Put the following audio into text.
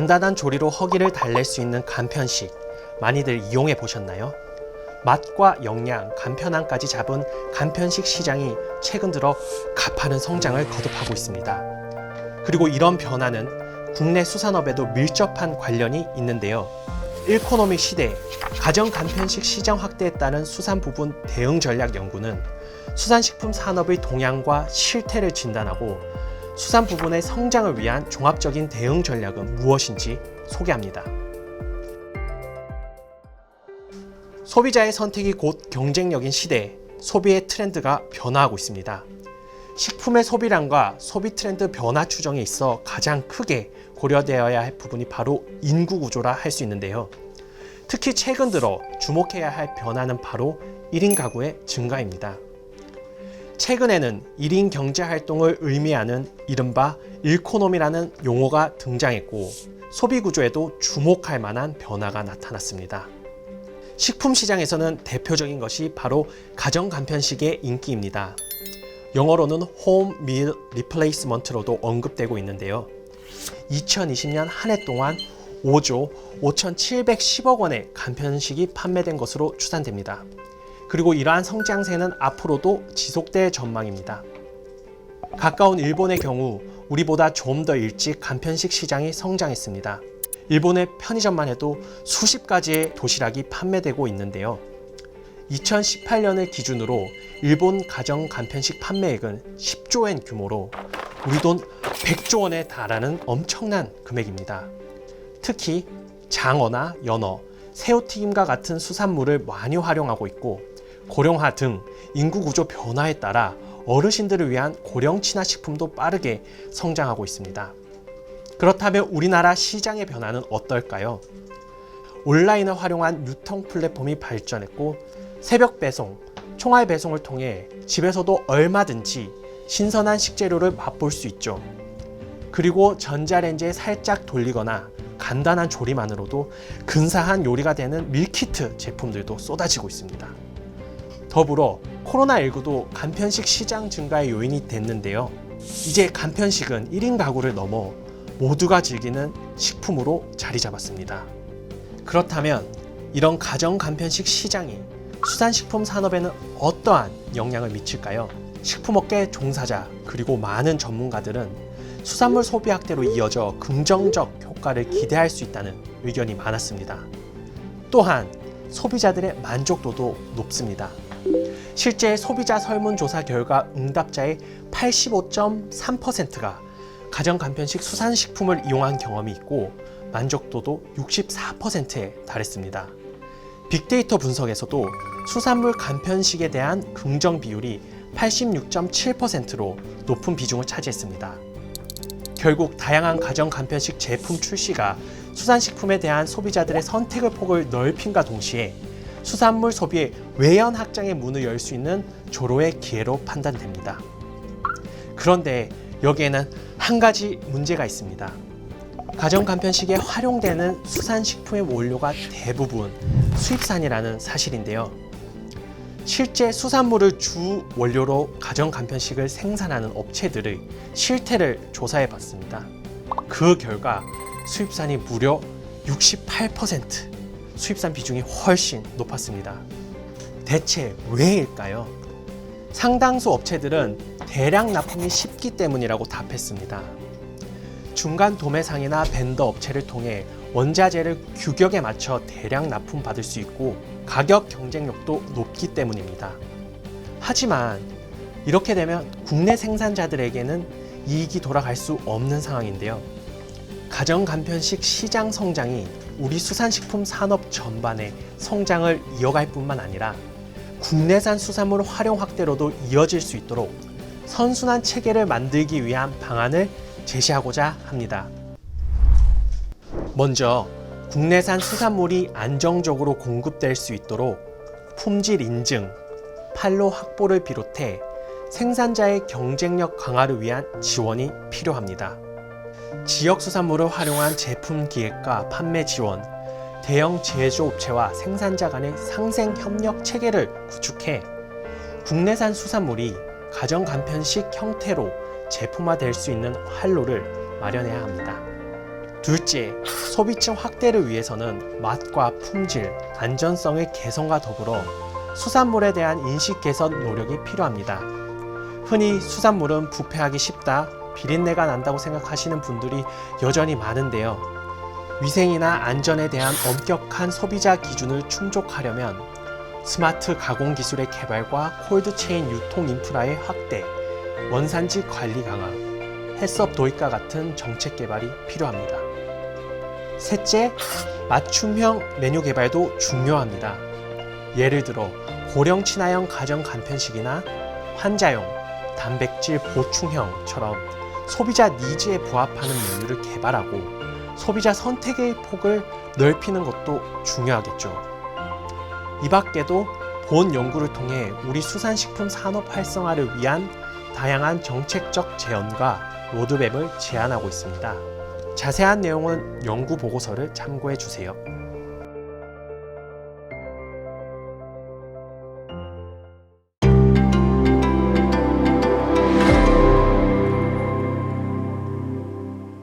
간단한 조리로 허기를 달랠 수 있는 간편식, 많이들 이용해 보셨나요? 맛과 영양, 간편함까지 잡은 간편식 시장이 최근 들어 가파른 성장을 거듭하고 있습니다. 그리고 이런 변화는 국내 수산업에도 밀접한 관련이 있는데요. 일코노미 시대, 가정 간편식 시장 확대에 따른 수산 부분 대응 전략 연구는 수산식품 산업의 동향과 실태를 진단하고 수산 부분의 성장을 위한 종합적인 대응 전략은 무엇인지 소개합니다. 소비자의 선택이 곧 경쟁력인 시대에 소비의 트렌드가 변화하고 있습니다. 식품의 소비량과 소비 트렌드 변화 추정에 있어 가장 크게 고려되어야 할 부분이 바로 인구 구조라 할 수 있는데요. 특히 최근 들어 주목해야 할 변화는 바로 1인 가구의 증가입니다. 최근에는 1인 경제 활동을 의미하는 이른바 일코노미라는 용어가 등장했고 소비 구조에도 주목할 만한 변화가 나타났습니다. 식품 시장에서는 대표적인 것이 바로 가정 간편식의 인기입니다. 영어로는 Home Meal Replacement로도 언급되고 있는데요. 2020년 한 해 동안 5조 5,710억 원의 간편식이 판매된 것으로 추산됩니다. 그리고 이러한 성장세는 앞으로도 지속될 전망입니다. 가까운 일본의 경우 우리보다 좀 더 일찍 간편식 시장이 성장했습니다. 일본의 편의점만 해도 수십 가지의 도시락이 판매되고 있는데요. 2018년을 기준으로 일본 가정 간편식 판매액은 10조엔 규모로 우리 돈 100조 원에 달하는 엄청난 금액입니다. 특히 장어나 연어, 새우튀김과 같은 수산물을 많이 활용하고 있고 고령화 등 인구 구조 변화에 따라 어르신들을 위한 고령 친화 식품도 빠르게 성장하고 있습니다. 그렇다면 우리나라 시장의 변화는 어떨까요? 온라인을 활용한 유통 플랫폼이 발전했고 새벽 배송, 총알 배송을 통해 집에서도 얼마든지 신선한 식재료를 맛볼 수 있죠. 그리고 전자레인지에 살짝 돌리거나 간단한 조리만으로도 근사한 요리가 되는 밀키트 제품들도 쏟아지고 있습니다. 더불어 코로나19도 간편식 시장 증가의 요인이 됐는데요. 이제 간편식은 1인 가구를 넘어 모두가 즐기는 식품으로 자리 잡았습니다. 그렇다면 이런 가정 간편식 시장이 수산식품 산업에는 어떠한 영향을 미칠까요? 식품업계 종사자 그리고 많은 전문가들은 수산물 소비 확대로 이어져 긍정적 효과를 기대할 수 있다는 의견이 많았습니다. 또한 소비자들의 만족도도 높습니다. 실제 소비자 설문조사 결과 응답자의 85.3%가 가정 간편식 수산식품을 이용한 경험이 있고 만족도도 64%에 달했습니다. 빅데이터 분석에서도 수산물 간편식에 대한 긍정 비율이 86.7%로 높은 비중을 차지했습니다. 결국 다양한 가정 간편식 제품 출시가 수산식품에 대한 소비자들의 선택의 폭을 넓힘과 동시에 수산물 소비의 외연 확장의 문을 열 수 있는 조로의 기회로 판단됩니다. 그런데 여기에는 한 가지 문제가 있습니다. 가정 간편식에 활용되는 수산식품의 원료가 대부분 수입산이라는 사실인데요. 실제 수산물을 주 원료로 가정 간편식을 생산하는 업체들의 실태를 조사해 봤습니다. 그 결과 수입산이 무려 68%, 수입산 비중이 훨씬 높았습니다. 대체 왜일까요? 상당수 업체들은 대량 납품이 쉽기 때문이라고 답했습니다. 중간 도매상이나 벤더 업체를 통해 원자재를 규격에 맞춰 대량 납품 받을 수 있고 가격 경쟁력도 높기 때문입니다. 하지만 이렇게 되면 국내 생산자들에게는 이익이 돌아갈 수 없는 상황인데요. 가정 간편식 시장 성장이 우리 수산식품 산업 전반의 성장을 이어갈 뿐만 아니라 국내산 수산물 활용 확대로도 이어질 수 있도록 선순환 체계를 만들기 위한 방안을 제시하고자 합니다. 먼저 국내산 수산물이 안정적으로 공급될 수 있도록 품질 인증, 판로 확보를 비롯해 생산자의 경쟁력 강화를 위한 지원이 필요합니다. 지역 수산물을 활용한 제품 기획과 판매 지원, 대형 제조업체와 생산자 간의 상생 협력 체계를 구축해 국내산 수산물이 가정 간편식 형태로 제품화될 수 있는 활로를 마련해야 합니다. 둘째, 소비층 확대를 위해서는 맛과 품질, 안전성의 개선과 더불어 수산물에 대한 인식 개선 노력이 필요합니다. 흔히 수산물은 부패하기 쉽다, 비린내가 난다고 생각하시는 분들이 여전히 많은데요. 위생이나 안전에 대한 엄격한 소비자 기준을 충족하려면 스마트 가공 기술의 개발과 콜드체인 유통 인프라의 확대, 원산지 관리 강화, 해썹 도입과 같은 정책 개발이 필요합니다. 셋째, 맞춤형 메뉴 개발도 중요합니다. 예를 들어 고령 친화형 가정 간편식이나 환자용, 단백질 보충형처럼 소비자 니즈에 부합하는 메뉴를 개발하고 소비자 선택의 폭을 넓히는 것도 중요하겠죠. 이 밖에도 본 연구를 통해 우리 수산식품 산업 활성화를 위한 다양한 정책적 제언과 로드맵을 제안하고 있습니다. 자세한 내용은 연구 보고서를 참고해 주세요.